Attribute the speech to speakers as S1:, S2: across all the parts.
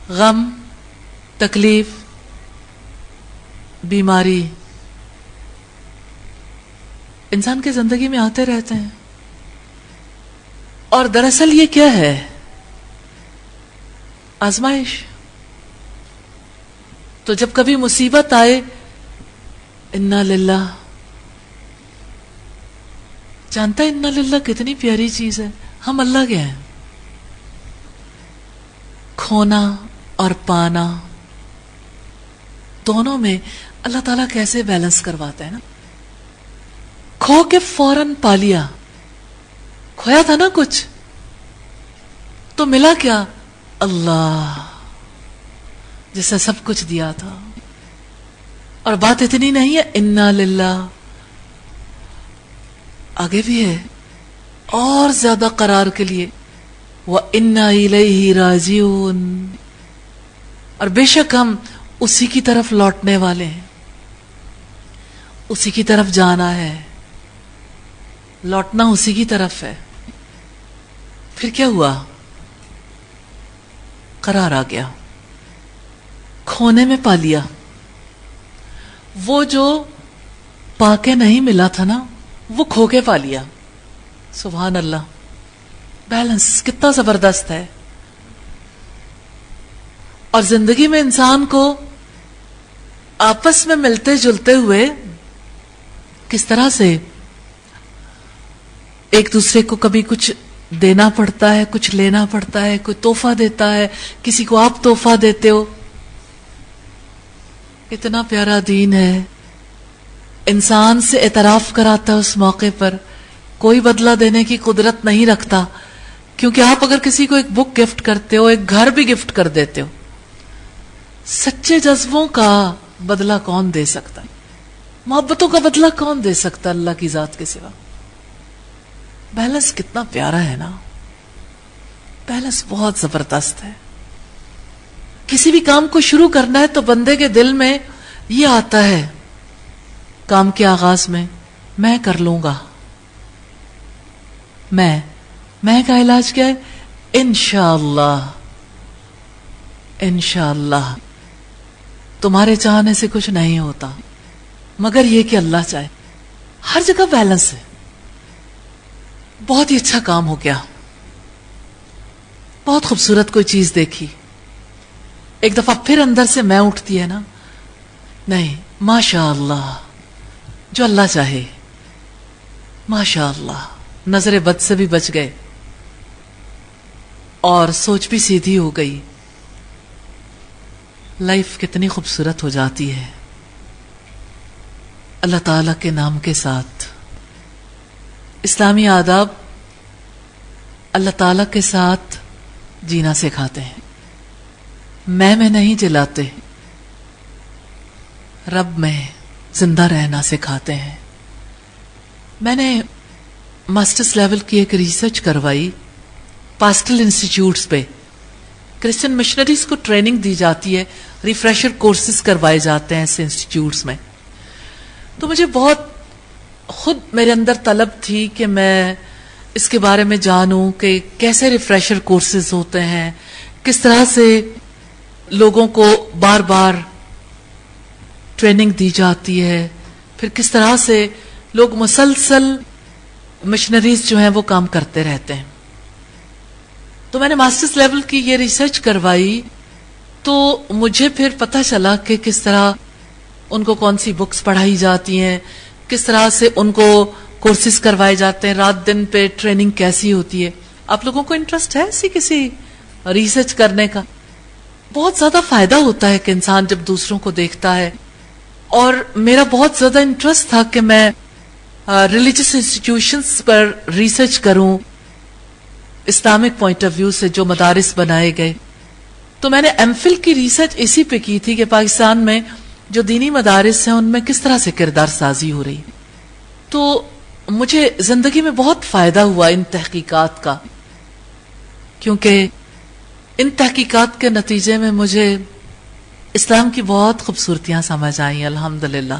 S1: غم، تکلیف، بیماری انسان کی زندگی میں آتے رہتے ہیں. اور دراصل یہ کیا ہے؟ آزمائش. تو جب کبھی مصیبت آئے، انا للہ. جانتا ہے انا للہ کتنی پیاری چیز ہے؟ ہم اللہ کے ہیں. کھونا اور پانا دونوں میں اللہ تعالیٰ کیسے بیلنس کرواتا ہے نا. کھو کے فوراً پا لیا. کھویا تھا نا کچھ تو ملا کیا؟ اللہ جس سے سب کچھ دیا تھا. اور بات اتنی نہیں ہے، انا للہ آگے بھی ہے اور زیادہ قرار کے لیے، وَإِنَّا إِلَيْهِ رَاجِعُونَ. اور بے شک ہم اسی کی طرف لوٹنے والے ہیں، اسی کی طرف جانا ہے، لوٹنا اسی کی طرف ہے. پھر کیا ہوا؟ قرار آ گیا، کھونے میں پا لیا. وہ جو پا کے نہیں ملا تھا نا، وہ کھو کے پا لیا. سبحان اللہ. بیلنس کتنا زبردست ہے. اور زندگی میں انسان کو آپس میں ملتے جلتے ہوئے کس طرح سے ایک دوسرے کو کبھی کچھ دینا پڑتا ہے، کچھ لینا پڑتا ہے، کوئی تحفہ دیتا ہے، کسی کو آپ تحفہ دیتے ہو. اتنا پیارا دین ہے، انسان سے اعتراف کراتا ہے اس موقع پر. کوئی بدلہ دینے کی قدرت نہیں رکھتا، کیونکہ آپ اگر کسی کو ایک بک گفٹ کرتے ہو، ایک گھر بھی گفٹ کر دیتے ہو، سچے جذبوں کا بدلہ کون دے سکتا ہے؟ محبتوں کا بدلہ کون دے سکتا اللہ کی ذات کے سوا؟ بیلنس کتنا پیارا ہے نا. بیلنس بہت زبردست ہے. کسی بھی کام کو شروع کرنا ہے تو بندے کے دل میں یہ آتا ہے کام کے آغاز میں کر لوں گا. میں کا علاج کیا ہے؟ انشاءاللہ. انشاءاللہ. تمہارے چاہنے سے کچھ نہیں ہوتا مگر یہ کہ اللہ چاہے. ہر جگہ بیلنس ہے. بہت ہی اچھا کام ہو گیا. بہت خوبصورت کوئی چیز دیکھی، ایک دفعہ پھر اندر سے میں اٹھتی ہے نا، نہیں ماشاء اللہ، جو اللہ چاہے. ماشاء اللہ. نظر بد سے بھی بچ گئے اور سوچ بھی سیدھی ہو گئی. لائف کتنی خوبصورت ہو جاتی ہے اللہ تعالی کے نام کے ساتھ. اسلامی آداب اللہ تعالی کے ساتھ جینا سکھاتے ہیں. میں نہیں جلاتے، رب میں زندہ رہنا سکھاتے ہیں. میں نے ماسٹرز لیول کی ایک ریسرچ کروائی پاسٹل انسٹیٹیوٹس پہ. کرسچن مشنریز کو ٹریننگ دی جاتی ہے، ریفریشر کورسز کروائے جاتے ہیں ایسے انسٹیٹیوٹس میں. تو مجھے بہت خود میرے اندر طلب تھی کہ میں اس کے بارے میں جانوں کہ کیسے ریفریشر کورسز ہوتے ہیں، کس طرح سے لوگوں کو بار بار ٹریننگ دی جاتی ہے، پھر کس طرح سے لوگ مسلسل مشنریز جو ہیں وہ کام کرتے رہتے ہیں. تو میں نے ماسٹرز لیول کی یہ ریسرچ کروائی تو مجھے پھر پتہ چلا کہ کس طرح ان کو کون سی بکس پڑھائی جاتی ہیں، کس طرح سے ان کو کورسز کروائے جاتے ہیں، رات دن پہ ٹریننگ کیسی ہوتی ہے. آپ لوگوں کو انٹرسٹ ہے ایسی کسی ریسرچ کرنے کا؟ بہت زیادہ فائدہ ہوتا ہے کہ انسان جب دوسروں کو دیکھتا ہے. اور میرا بہت زیادہ انٹرسٹ تھا کہ میں ریلیجس انسٹیٹیوشنز پر ریسرچ کروں اسلامک پوائنٹ آف ویو سے، جو مدارس بنائے گئے. تو میں نے ایم فل کی ریسرچ اسی پہ کی تھی کہ پاکستان میں جو دینی مدارس ہیں ان میں کس طرح سے کردار سازی ہو رہی. تو مجھے زندگی میں بہت فائدہ ہوا ان تحقیقات کا، کیونکہ ان تحقیقات کے نتیجے میں مجھے اسلام کی بہت خوبصورتیاں سمجھ آئیں الحمدللہ.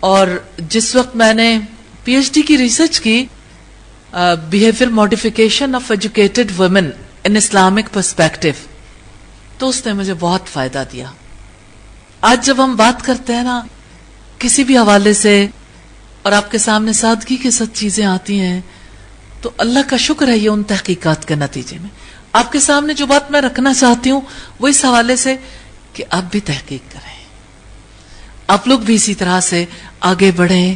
S1: اور جس وقت میں نے پی ایچ ڈی کی ریسرچ کی behaviour modification of educated women in Islamic perspective, تو اس نے مجھے بہت فائدہ دیا. آج جب ہم بات کرتے ہیں نا کسی بھی حوالے سے اور آپ کے سامنے سادگی کے ساتھ چیزیں آتی ہیں تو اللہ کا شکر ہے یہ ان تحقیقات کے نتیجے میں. آپ کے سامنے جو بات میں رکھنا چاہتی ہوں وہ اس حوالے سے کہ آپ بھی تحقیق کریں, آپ لوگ بھی اسی طرح سے آگے بڑھیں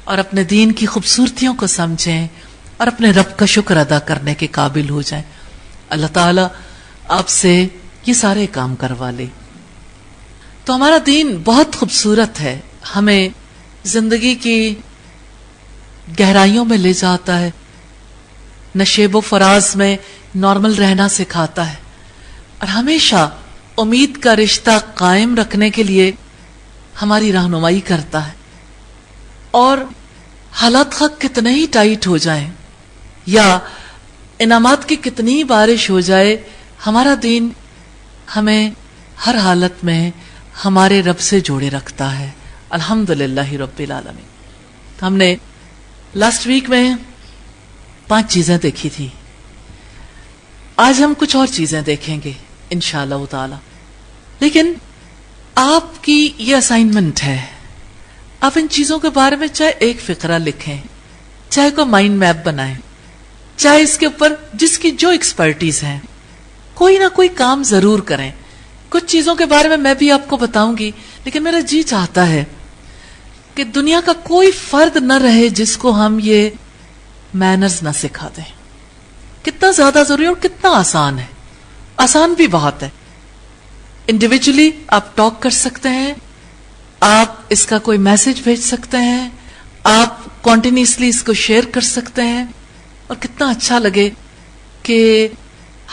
S1: اور اپنے دین کی خوبصورتیوں کو سمجھیں اور اپنے رب کا شکر ادا کرنے کے قابل ہو جائیں. اللہ تعالیٰ آپ سے یہ سارے کام کروا لے. تو ہمارا دین بہت خوبصورت ہے, ہمیں زندگی کی گہرائیوں میں لے جاتا ہے, نشیب و فراز میں نارمل رہنا سکھاتا ہے اور ہمیشہ امید کا رشتہ قائم رکھنے کے لیے ہماری رہنمائی کرتا ہے. اور حالات خواہ کتنے ہی ٹائٹ ہو جائیں یا انعامات کی کتنی ہی بارش ہو جائے, ہمارا دین ہمیں ہر حالت میں ہمارے رب سے جوڑے رکھتا ہے. الحمدللہ رب العالمین. ہم نے لاسٹ ویک میں 5 چیزیں دیکھی تھی, آج ہم کچھ اور چیزیں دیکھیں گے انشاءاللہ تعالی. لیکن آپ کی یہ اسائنمنٹ ہے, آپ ان چیزوں کے بارے میں چاہے ایک فقرہ لکھیں, چاہے کوئی مائنڈ میپ بنائیں, چاہے اس کے اوپر جس کی جو ایکسپرٹیز ہے کوئی نہ کوئی کام ضرور کریں. کچھ چیزوں کے بارے میں بھی آپ کو بتاؤں گی, لیکن میرا جی چاہتا ہے کہ دنیا کا کوئی فرد نہ رہے جس کو ہم یہ مینرز نہ سکھا دیں. کتنا زیادہ ضروری اور کتنا آسان ہے, آسان بھی بہت ہے. انڈیویجولی آپ ٹاک کر سکتے ہیں, آپ اس کا کوئی میسج بھیج سکتے ہیں, آپ کنٹینیوسلی اس کو شیئر کر سکتے ہیں, اور کتنا اچھا لگے کہ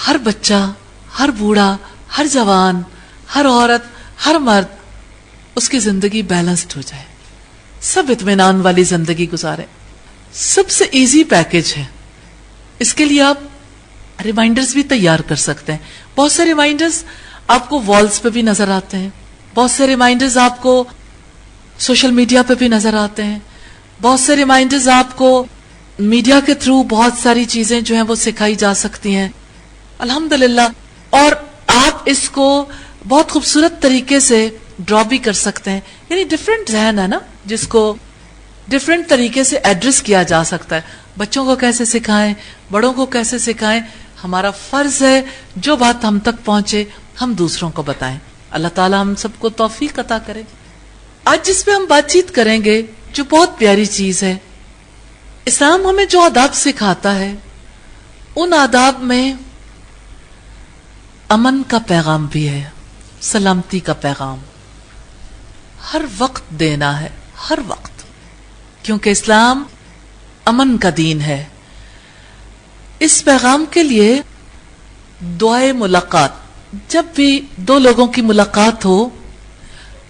S1: ہر بچہ, ہر بوڑھا, ہر جوان, ہر عورت, ہر مرد اس کی زندگی بیلنسڈ ہو جائے, سب اطمینان والی زندگی گزارے. سب سے ایزی پیکج ہے. اس کے لیے آپ ریمائنڈرز بھی تیار کر سکتے ہیں. بہت سے ریمائنڈرز آپ کو والز پہ بھی نظر آتے ہیں, بہت سے ریمائنڈرز آپ کو سوشل میڈیا پہ بھی نظر آتے ہیں, بہت سے ریمائنڈرز آپ کو میڈیا کے تھرو بہت ساری چیزیں جو ہیں وہ سکھائی جا سکتی ہیں الحمدللہ. اور آپ اس کو بہت خوبصورت طریقے سے ڈرا بھی کر سکتے ہیں. یعنی ڈفرینٹ ذہن ہے نا جس کو ڈفرینٹ طریقے سے ایڈریس کیا جا سکتا ہے. بچوں کو کیسے سکھائیں, بڑوں کو کیسے سکھائیں, ہمارا فرض ہے جو بات ہم تک پہنچے ہم دوسروں کو بتائیں. اللہ تعالیٰ ہم سب کو توفیق عطا کرے. آج جس پہ ہم بات چیت کریں گے جو بہت پیاری چیز ہے, اسلام ہمیں جو آداب سکھاتا ہے ان آداب میں امن کا پیغام بھی ہے, سلامتی کا پیغام ہر وقت دینا ہے, ہر وقت, کیونکہ اسلام امن کا دین ہے. اس پیغام کے لیے دعائے ملاقات, جب بھی دو لوگوں کی ملاقات ہو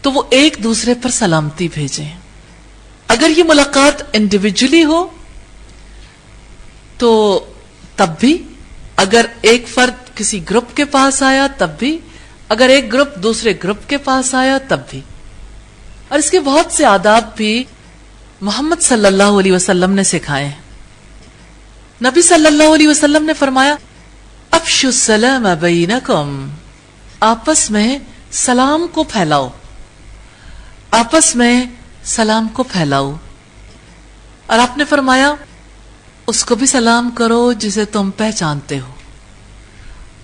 S1: تو وہ ایک دوسرے پر سلامتی بھیجیں. اگر یہ ملاقات انڈیویجولی ہو تو تب بھی, اگر ایک فرد کسی گروپ کے پاس آیا تب بھی, اگر ایک گروپ دوسرے گروپ کے پاس آیا تب بھی. اور اس کے بہت سے آداب بھی محمد صلی اللہ علیہ وسلم نے سکھائے ہیں. نبی صلی اللہ علیہ وسلم نے فرمایا افشوا السلام بینکم, آپس میں سلام کو پھیلاؤ, آپس میں سلام کو پھیلاؤ. اور آپ نے فرمایا اس کو بھی سلام کرو جسے تم پہچانتے ہو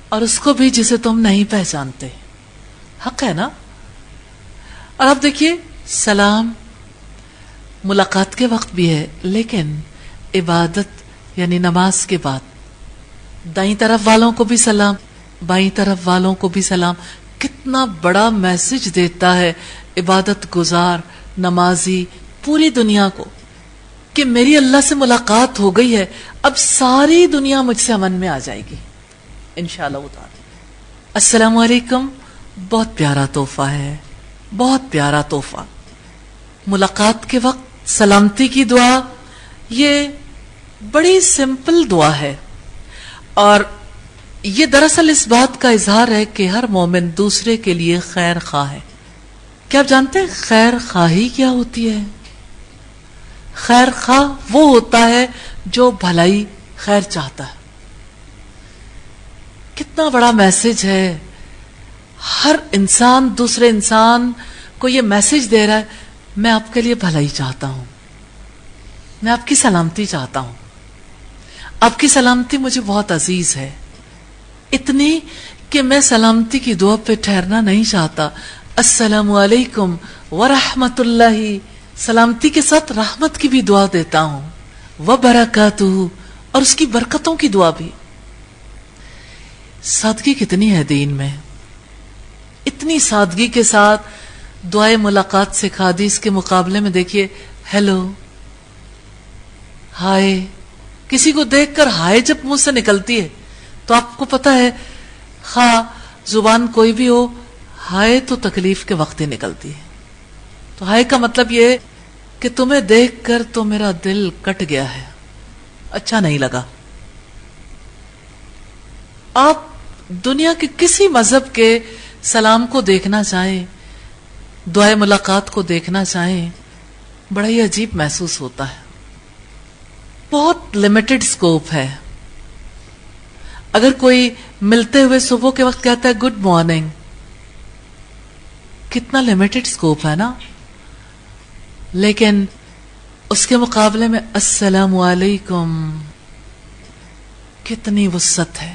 S1: اور اس کو بھی جسے تم نہیں پہچانتے. حق ہے نا. اور آپ دیکھیے سلام ملاقات کے وقت بھی ہے, لیکن عبادت یعنی نماز کے بعد دائیں طرف والوں کو بھی سلام, بائیں طرف والوں کو بھی سلام. کتنا بڑا میسج دیتا ہے عبادت گزار نمازی پوری دنیا کو کہ میری اللہ سے ملاقات ہو گئی ہے, اب ساری دنیا مجھ سے امن میں آ جائے گی انشاءاللہ تعالی. السلام علیکم بہت پیارا تحفہ ہے, بہت پیارا تحفہ. ملاقات کے وقت سلامتی کی دعا یہ بڑی سمپل دعا ہے, اور یہ دراصل اس بات کا اظہار ہے کہ ہر مومن دوسرے کے لیے خیر خواہ ہے. کیا آپ جانتے ہیں خیر خواہی کیا ہوتی ہے؟ خیر خواہ وہ ہوتا ہے جو بھلائی خیر چاہتا ہے. کتنا بڑا میسج ہے. ہر انسان دوسرے انسان کو یہ میسج دے رہا ہے میں آپ کے لیے بھلائی چاہتا ہوں، میں آپ کی سلامتی چاہتا ہوں، آپ کی سلامتی مجھے بہت عزیز ہے، اتنی کہ میں سلامتی کی دعا پہ ٹھہرنا نہیں چاہتا. السلام علیکم ورحمت اللہ، سلامتی کے ساتھ رحمت کی بھی دعا دیتا ہوں، وبرکاتہ، اور اس کی برکتوں کی دعا بھی. سادگی کتنی ہے دین میں، اتنی سادگی کے ساتھ دعائے ملاقات سکھا دی. اس کے مقابلے میں دیکھیے ہیلو، ہائے، کسی کو دیکھ کر ہائے جب منہ سے نکلتی ہے تو آپ کو پتا ہے خواہ زبان کوئی بھی ہو، ہائے تو تکلیف کے وقت ہی نکلتی ہے. تو ہائے کا مطلب یہ کہ تمہیں دیکھ کر تو میرا دل کٹ گیا ہے، اچھا نہیں لگا. آپ دنیا کے کسی مذہب کے سلام کو دیکھنا چاہیں، دعائے ملاقات کو دیکھنا چاہیں، بڑا ہی عجیب محسوس ہوتا ہے. بہت لمیٹڈ سکوپ ہے. اگر کوئی ملتے ہوئے صبح کے وقت کہتا ہے گڈ مارننگ، کتنا لمیٹڈ سکوپ ہے نا. لیکن اس کے مقابلے میں السلام علیکم، کتنی وسعت ہے.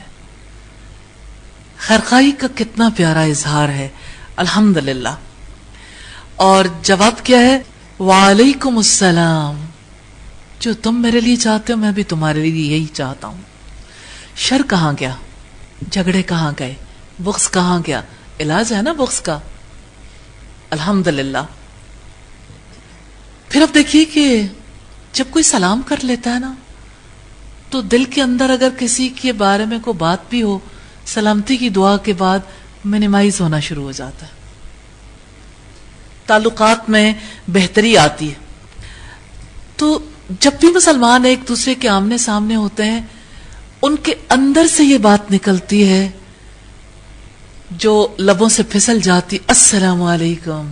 S1: خیرخواہی کا کتنا پیارا اظہار ہے. الحمدللہ. اور جواب کیا ہے؟ وعلیکم السلام، جو تم میرے لیے چاہتے ہو میں بھی تمہارے لیے یہی چاہتا ہوں. شر کہاں گیا؟ جھگڑے کہاں گئے؟ بغض کہاں گیا؟ علاج ہے نا بغض کا. الحمدللہ. پھر اب دیکھیے کہ جب کوئی سلام کر لیتا ہے نا تو دل کے اندر اگر کسی کے بارے میں کوئی بات بھی ہو، سلامتی کی دعا کے بعد منیمائز ہونا شروع ہو جاتا ہے، تعلقات میں بہتری آتی ہے. تو جب بھی مسلمان ایک دوسرے کے آمنے سامنے ہوتے ہیں ان کے اندر سے یہ بات نکلتی ہے جو لبوں سے پھسل جاتی، السلام علیکم.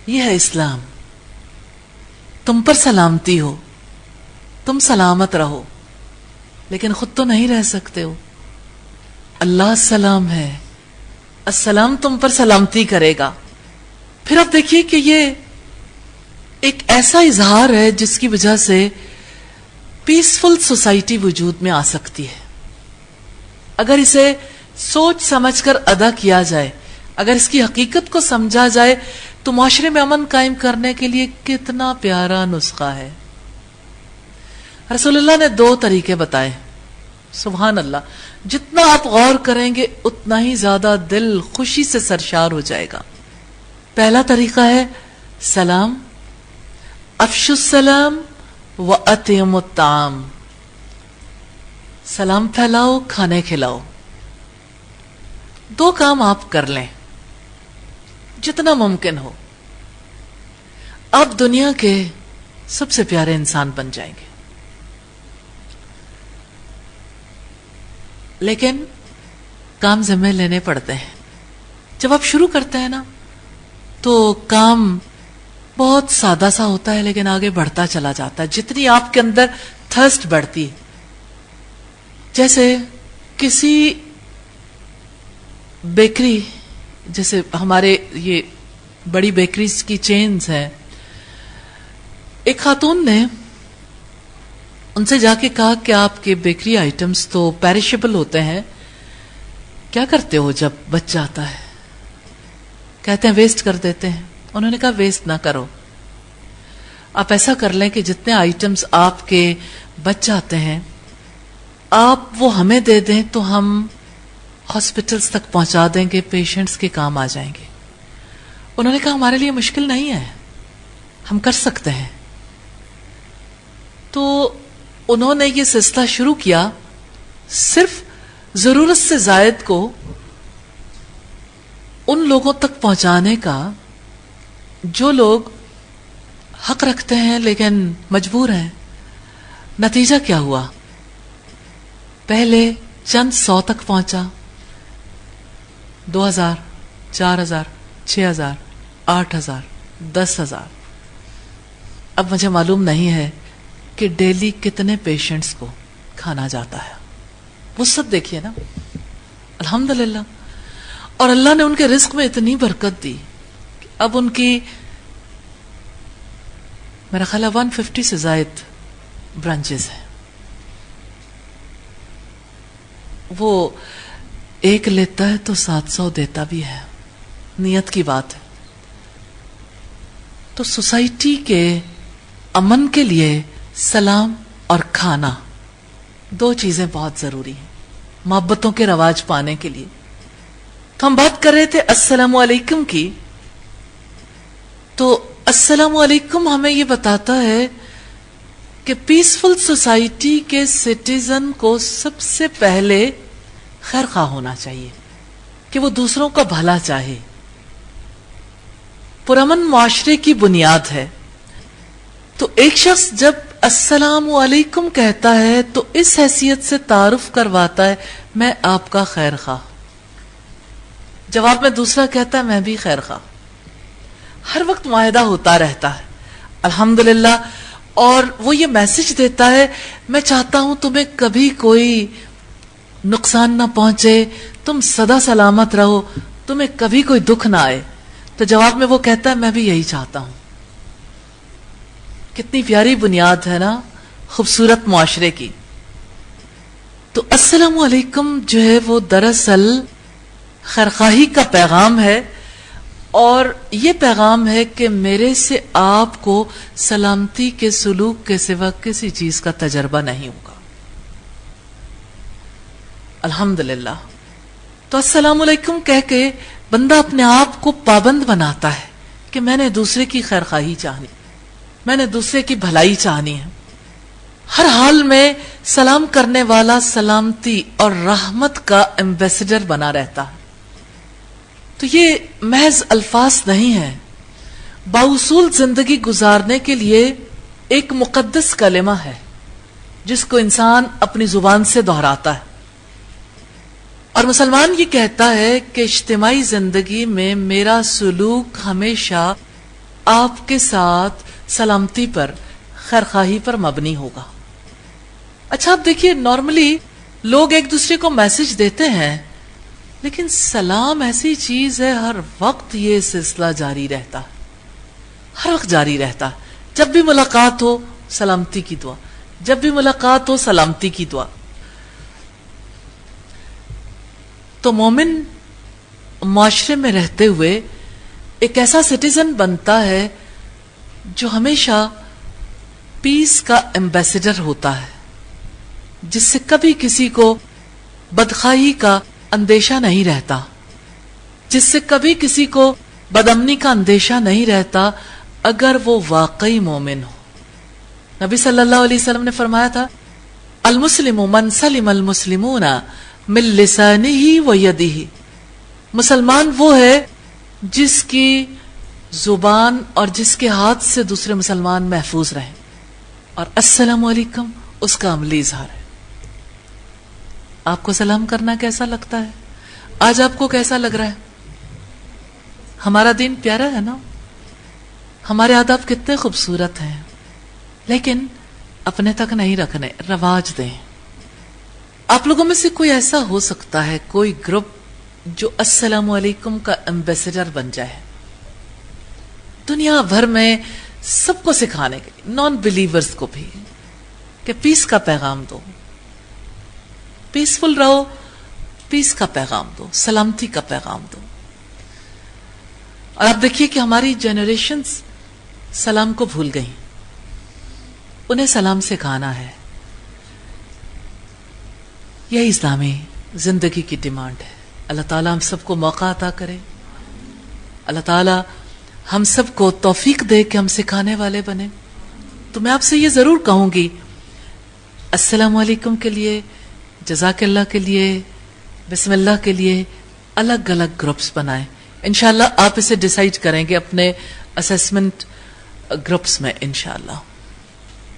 S1: یہ ہے اسلام. تم پر سلامتی ہو، تم سلامت رہو، لیکن خود تو نہیں رہ سکتے ہو. اللہ السلام ہے، السلام تم پر سلامتی کرے گا. پھر اب دیکھیے کہ یہ ایک ایسا اظہار ہے جس کی وجہ سے پیسفل سوسائٹی وجود میں آ سکتی ہے. اگر اسے سوچ سمجھ کر ادا کیا جائے، اگر اس کی حقیقت کو سمجھا جائے تو معاشرے میں امن قائم کرنے کے لیے کتنا پیارا نسخہ ہے. رسول اللہ نے 2 طریقے بتائے. سبحان اللہ. جتنا آپ غور کریں گے اتنا ہی زیادہ دل خوشی سے سرشار ہو جائے گا. پہلا طریقہ ہے سلام، افشوا السلام وَأَطْعِمُوا الطَّعَامَ. سلام پھیلاؤ، کھانے کھلاؤ. 2 کام آپ کر لیں جتنا ممکن ہو، آپ دنیا کے سب سے پیارے انسان بن جائیں گے. لیکن کام ذمہ لینے پڑتے ہیں. جب آپ شروع کرتے ہیں نا تو کام بہت سادہ سا ہوتا ہے لیکن آگے بڑھتا چلا جاتا ہے جتنی آپ کے اندر تھرسٹ بڑھتی ہے. جیسے کسی بیکری، جیسے ہمارے یہ بڑی بیکریز کی چینز ہیں، ایک خاتون نے ان سے جا کے کہا کہ آپ کے بیکری آئٹمز تو پیرشیبل ہوتے ہیں، کیا کرتے ہو جب بچ جاتا ہے؟ کہتے ہیں ویسٹ کر دیتے ہیں. انہوں نے کہا ویسٹ نہ کرو، آپ ایسا کر لیں کہ جتنے آئٹمز آپ کے بچ جاتے ہیں آپ وہ ہمیں دے دیں تو ہم ہاسپٹلز تک پہنچا دیں گے، پیشنٹس کے کام آ جائیں گے. انہوں نے کہا ہمارے لیے مشکل نہیں ہے، ہم کر سکتے ہیں. تو انہوں نے یہ سلسلہ شروع کیا صرف ضرورت سے زائد کو ان لوگوں تک پہنچانے کا جو لوگ حق رکھتے ہیں لیکن مجبور ہیں. نتیجہ کیا ہوا؟ پہلے چند 100 تک پہنچا، 2000، 4000، 6000، 8000، 10000. اب مجھے معلوم نہیں ہے کہ ڈیلی کتنے پیشنٹس کو کھانا جاتا ہے. وہ سب دیکھیے نا. الحمدللہ. اور اللہ نے ان کے رزق میں اتنی برکت دی کہ اب ان کی میرا خیال ہے 150 سے زائد برانچز ہیں. وہ ایک لیتا ہے تو 700 دیتا بھی ہے. نیت کی بات ہے. تو سوسائٹی کے امن کے لیے سلام اور کھانا 2 چیزیں بہت ضروری ہیں محبتوں کے رواج پانے کے لیے. تو ہم بات کر رہے تھے السلام علیکم کی. تو السلام علیکم ہمیں یہ بتاتا ہے کہ پیسفل سوسائٹی کے سٹیزن کو سب سے پہلے خیر خواہ ہونا چاہیے کہ وہ دوسروں کا بھلا چاہے. پرامن معاشرے کی بنیاد ہے. تو ایک شخص جب السلام علیکم کہتا ہے تو اس حیثیت سے تعارف کرواتا ہے میں آپ کا خیر خواہ. جواب میں دوسرا کہتا ہے میں بھی خیر خواہ. ہر وقت معاہدہ ہوتا رہتا ہے الحمدللہ. اور وہ یہ میسج دیتا ہے میں چاہتا ہوں تمہیں کبھی کوئی نقصان نہ پہنچے, تم سدا سلامت رہو, تمہیں کبھی کوئی دکھ نہ آئے. تو جواب میں وہ کہتا ہے میں بھی یہی چاہتا ہوں. کتنی پیاری بنیاد ہے نا خوبصورت معاشرے کی. تو السلام علیکم جو ہے وہ دراصل خیرخواہی کا پیغام ہے, اور یہ پیغام ہے کہ میرے سے آپ کو سلامتی کے سلوک کے سوا کسی چیز کا تجربہ نہیں ہوگا. الحمدللہ. تو السلام علیکم کہہ کے بندہ اپنے آپ کو پابند بناتا ہے کہ میں نے دوسرے کی خیرخواہی چاہنی, میں نے دوسرے کی بھلائی چاہنی ہے. ہر حال میں سلام کرنے والا سلامتی اور رحمت کا ایمبیسڈر بنا رہتا ہے. تو یہ محض الفاظ نہیں ہیں, باوصول زندگی گزارنے کے لیے ایک مقدس کلمہ ہے جس کو انسان اپنی زبان سے دہراتا ہے. اور مسلمان یہ کہتا ہے کہ اجتماعی زندگی میں میرا سلوک ہمیشہ آپ کے ساتھ سلامتی پر, خیرخواہی پر مبنی ہوگا. اچھا آپ دیکھیے نارملی لوگ ایک دوسرے کو میسج دیتے ہیں, لیکن سلام ایسی چیز ہے ہر وقت یہ سلسلہ جاری رہتا, ہر وقت جاری رہتا. جب بھی ملاقات ہو سلامتی کی دعا, جب بھی ملاقات ہو سلامتی کی دعا. تو مومن معاشرے میں رہتے ہوئے ایک ایسا سٹیزن بنتا ہے جو ہمیشہ پیس کا ایمبیسڈر ہوتا ہے, جس سے کبھی کسی کو بدخواہی کا اندیشہ نہیں رہتا, جس سے کبھی کسی کو بدامنی کا اندیشہ نہیں رہتا اگر وہ واقعی مومن ہو. نبی صلی اللہ علیہ وسلم نے فرمایا تھا المسلم من سلم المسلمون من لسانہ و یدہ. مسلمان وہ ہے جس کی زبان اور جس کے ہاتھ سے دوسرے مسلمان محفوظ رہیں, اور السلام علیکم اس کا عملی اظہار ہے. آپ کو سلام کرنا کیسا لگتا ہے؟ آج آپ کو کیسا لگ رہا ہے؟ ہمارا دین پیارا ہے نا, ہمارے آداب کتنے خوبصورت ہیں, لیکن اپنے تک نہیں رکھنے, رواج دیں. آپ لوگوں میں سے کوئی ایسا ہو سکتا ہے, کوئی گروپ جو السلام علیکم کا ایمبیسڈر بن جائے دنیا بھر میں سب کو سکھانے کے لیے, نان بلیورز کو بھی, کہ پیس کا پیغام دو, پیسفل رہو, پیس کا پیغام دو, سلامتی کا پیغام دو. اور آپ دیکھیے کہ ہماری جنریشنز سلام کو بھول گئی, انہیں سلام سکھانا ہے. یہی اسلامی زندگی کی ڈیمانڈ ہے. اللہ تعالیٰ ہم سب کو موقع عطا کرے, اللہ تعالیٰ ہم سب کو توفیق دے کہ ہم سکھانے والے بنے. تو میں آپ سے یہ ضرور کہوں گی السلام علیکم کے لیے, جزاک اللہ کے لیے, بسم اللہ کے لیے الگ الگ گروپس بنائیں. انشاءاللہ آپ اسے ڈیسائیڈ کریں گے اپنے اسیسمنٹ گروپس میں انشاءاللہ,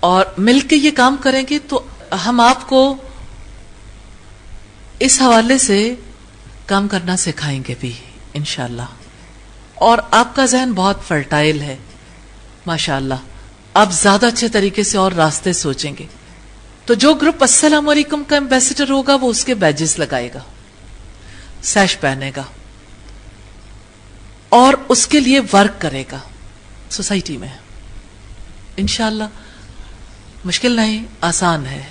S1: اور مل کے یہ کام کریں گے تو ہم آپ کو اس حوالے سے کام کرنا سکھائیں گے بھی انشاءاللہ. اور آپ کا ذہن بہت فرٹائل ہے ماشاءاللہ, آپ زیادہ اچھے طریقے سے اور راستے سوچیں گے. تو جو گروپ السلام علیکم کا ایمبیسڈر ہوگا وہ اس کے بیجز لگائے گا, سیش پہنے گا, اور اس کے لیے ورک کرے گا سوسائٹی میں. انشاءاللہ مشکل نہیں، آسان ہے.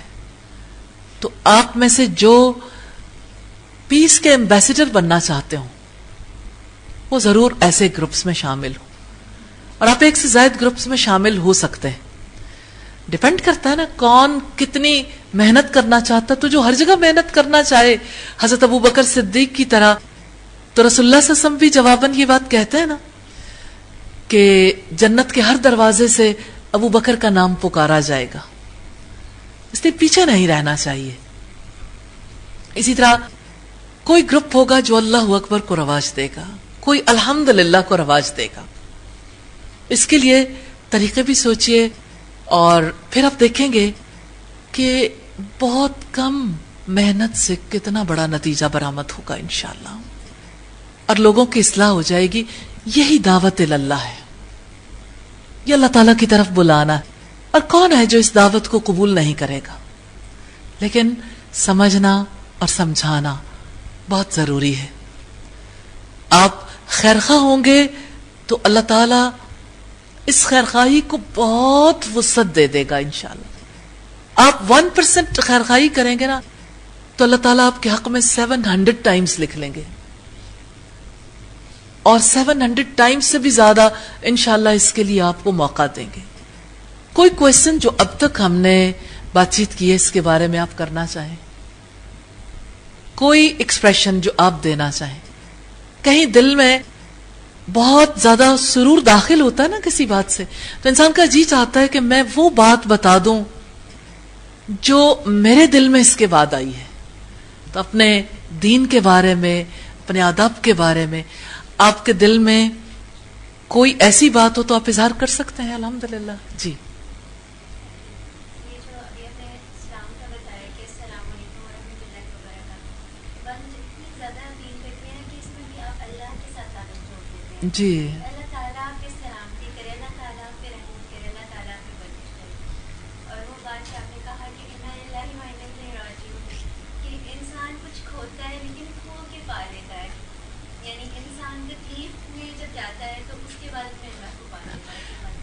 S1: تو آپ میں سے جو پیس کے ایمبیسڈر بننا چاہتے ہوں وہ ضرور ایسے گروپس میں شامل ہوں، اور آپ ایک سے زائد گروپس میں شامل ہو سکتے ہیں. ڈیپینڈ کرتا ہے نا کون کتنی محنت کرنا چاہتا. تو جو ہر جگہ محنت کرنا چاہے حضرت ابو بکر صدیق کی طرح، تو رسول اللہ صلی اللہ علیہ وسلم بھی جواباً یہ بات کہتے ہیں نا کہ جنت کے ہر دروازے سے ابو بکر کا نام پکارا جائے گا، اس لیے پیچھے نہیں رہنا چاہیے. اسی طرح کوئی گروپ ہوگا جو اللہ اکبر کو رواج دے گا، کوئی الحمدللہ کو رواج دے گا. اس کے لیے طریقے بھی سوچئے، اور پھر آپ دیکھیں گے کہ بہت کم محنت سے کتنا بڑا نتیجہ برآمد ہوگا انشاءاللہ، اور لوگوں کی اصلاح ہو جائے گی. یہی دعوت اللہ ہے، یہ اللہ تعالیٰ کی طرف بلانا ہے. اور کون ہے جو اس دعوت کو قبول نہیں کرے گا؟ لیکن سمجھنا اور سمجھانا بہت ضروری ہے. آپ خیرخواہ ہوں گے تو اللہ تعالیٰ اس خیرخواہی کو بہت وسعت دے دے گا انشاءاللہ. آپ 1% خیرخواہی کریں گے نا تو اللہ تعالیٰ آپ کے حق میں 700 ٹائمز لکھ لیں گے، اور 700 ٹائمز سے بھی زیادہ انشاءاللہ اس کے لیے آپ کو موقع دیں گے. کوئی کوئسچن جو اب تک ہم نے بات چیت کی ہے اس کے بارے میں آپ کرنا چاہیں؟ کوئی ایکسپریشن جو آپ دینا چاہیں؟ کہیں دل میں بہت زیادہ سرور داخل ہوتا ہے نا کسی بات سے، تو انسان کا جی چاہتا ہے کہ میں وہ بات بتا دوں جو میرے دل میں اس کے بعد آئی ہے. تو اپنے دین کے بارے میں، اپنے آداب کے بارے میں آپ کے دل میں کوئی ایسی بات ہو تو آپ اظہار کر سکتے ہیں. الحمدللہ. جی جی
S2: اللہ تعالیٰ آپ پہ سلامتی کرے، اللہ تعالیٰ آپ پہ رحمت کرے، اللہ تعالیٰ آپ پہ بخشش کرے. اور وہ بات کہ آپ نے کہا کہ انا للہ و انا الیہ راجعون، کہ انسان کچھ کھوتا ہے لیکن کھو کے پا لیتا ہے. یعنی انسان تکلیف میں جب جاتا ہے تو اس کے بعد میں اللہ کو پا لیتا ہے.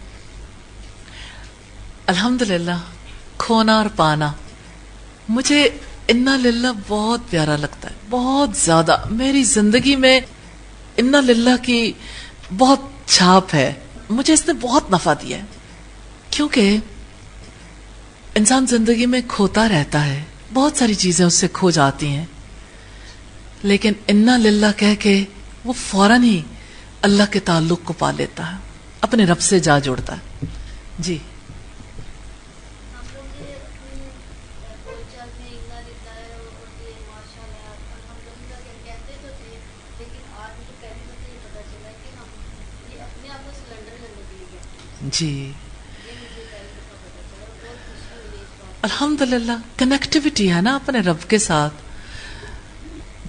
S1: الحمدللہ. کھونا اور پانا مجھے انا للہ بہت پیارا لگتا ہے، بہت زیادہ. میری زندگی میں انا للہ کی بہت چھاپ ہے، مجھے اس نے بہت نفع دیا ہے. کیونکہ انسان زندگی میں کھوتا رہتا ہے، بہت ساری چیزیں اس سے کھو جاتی ہیں، لیکن انا للہ کہہ کے وہ فوراً ہی اللہ کے تعلق کو پا لیتا ہے، اپنے رب سے جا جوڑتا ہے. جی
S2: ہم لوگ یہ اپنی بول چال میں انا للہ اور یہ ماشاء اللہ الحمدللہ کہتے تو تھے، لیکن آج مجھے پہلی بار یہ پتہ چلا کہ ہم یہ اپنے آپ کو سلنڈر کرنے کے لیے کہتے ہیں.
S1: جی
S2: یہ مجھے پہلی دفعہ پتہ چلا، بہت خوشی ہوئی اس بات سے.
S1: الحمدللہ. کنیکٹیوٹی ہے نا اپنے رب کے ساتھ.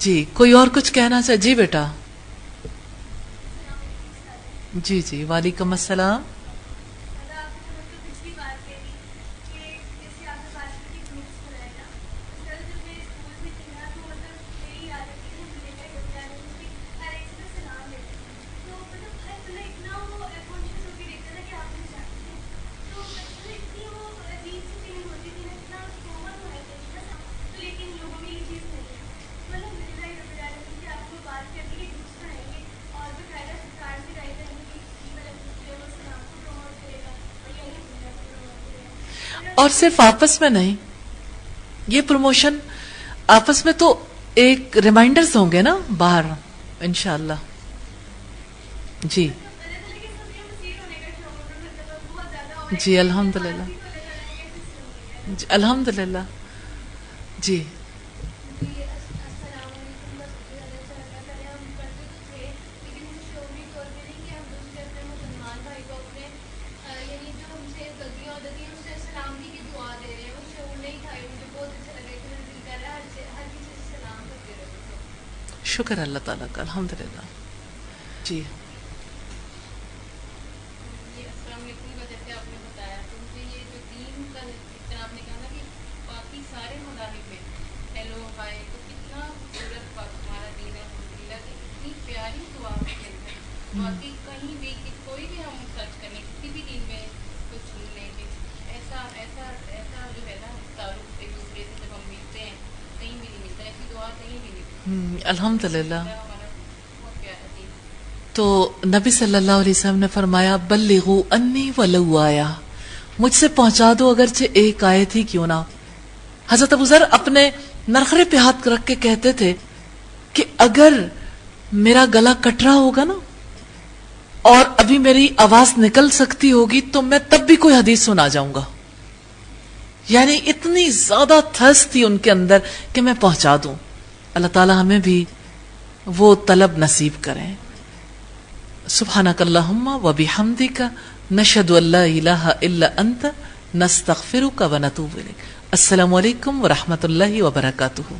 S1: جی کوئی اور کچھ کہنا چاہے؟ جی بیٹا. جی جی وعلیکم السلام.
S2: پچھلی بات کہی کہ جیسے آپ نے بات کی کہ گروپس بنائے نا، سر جب میں اسکول میں تھی نا تو مطلب میری عادت تھی نا ملے گا جب جانے کی ہر ایک سے سلام لیتے تھے. تو مطلب ہر پہلے اتنا وہ کانشیس ہو کے دیکھتا تھا کہ آپ مجھے جانتے ہیں، تو مطلب اتنی وہ عجیب سی فیلنگ ہوتی تھی نا، اتنا کامن ہوا ہے نا. تو لیکن لوگوں میں یہ چیز نہیں ہے. مطلب مجھے لگ رہا ہے کہ آپ کو بات کر کے گروپس بنائیں گے اور باقاعدہ سرکار سے رائے کریں گے کہ مطلب جو وہ سلام کو پروموٹ کرے گا اور یہ نہیں پروموٹ کرے گا.
S1: اور صرف آپس میں نہیں، یہ پروموشن آپس میں تو ایک ریمائنڈرز ہوں گے نا باہر انشاءاللہ. جی جی الحمدللہ. جی الحمدللہ. جی
S2: السلام علیکم بس پہلے ہم کرتے تو تھے لیکن مجھے شعوری طور پہ نہیں کہ ہم دوسرے اپنے مسلمان بھائی کو اپنے یعنی جو ہم سے غلطیاں ہو جاتی ہیں ان سے سلامتی کی دعا دے رہے ہیں. وہ شعور نہیں تھا، مجھے بہت اچھا لگا کہ دل کر رہا ہے ہر کسی سے سلام کرتے رہے.
S1: شکر اللہ تعالیٰ کا. الحمدللہ. جی
S2: یہ السلام علیکم کا جیسے آپ نے بتایا تو مجھے یہ جو دین کا جس طرح آپ نے کہا نا کہ باقی سارے مذاہب میں ہیلو ہائے، تو کتنا خوبصورت بات ہمارا دین ہے الحمدللہ کہ اتنی پیاری دعا کے اندر
S3: باقی کہیں بھی کوئی بھی ہم سرچ کریں کسی بھی دین میں کچھ سن لیں کہ ایسا ایسا ایسا جو ہے نا تعلق ایک دوسرے سے جب ہم ملتے ہیں کہیں بھی نہیں ملتا، ایسی دعا کہیں بھی نہیں ملتی.
S1: الحمدللہ.
S3: ہمارا بہت پیارا دین.
S1: تو نبی صلی اللہ علیہ وسلم نے فرمایا بلغوا انی ولو آیا، مجھ سے پہنچا دو اگرچہ ایک آیت ہی کیوں نہ. حضرت ابو ذر اپنے نرخرے پہ ہاتھ رکھ کے کہتے تھے کہ اگر میرا گلا کٹ رہا ہوگا نا اور ابھی میری آواز نکل سکتی ہوگی تو میں تب بھی کوئی حدیث سنا جاؤں گا. یعنی اتنی زیادہ تھرس تھی ان کے اندر کہ میں پہنچا دوں. اللہ تعالی ہمیں بھی وہ طلب نصیب کریں. سبحانک اللہم و بحمدک نشہد ان لا الہ الا انت نستغفرک و نتوب الیک. السلام علیکم ورحمۃ اللہ وبرکاتہ.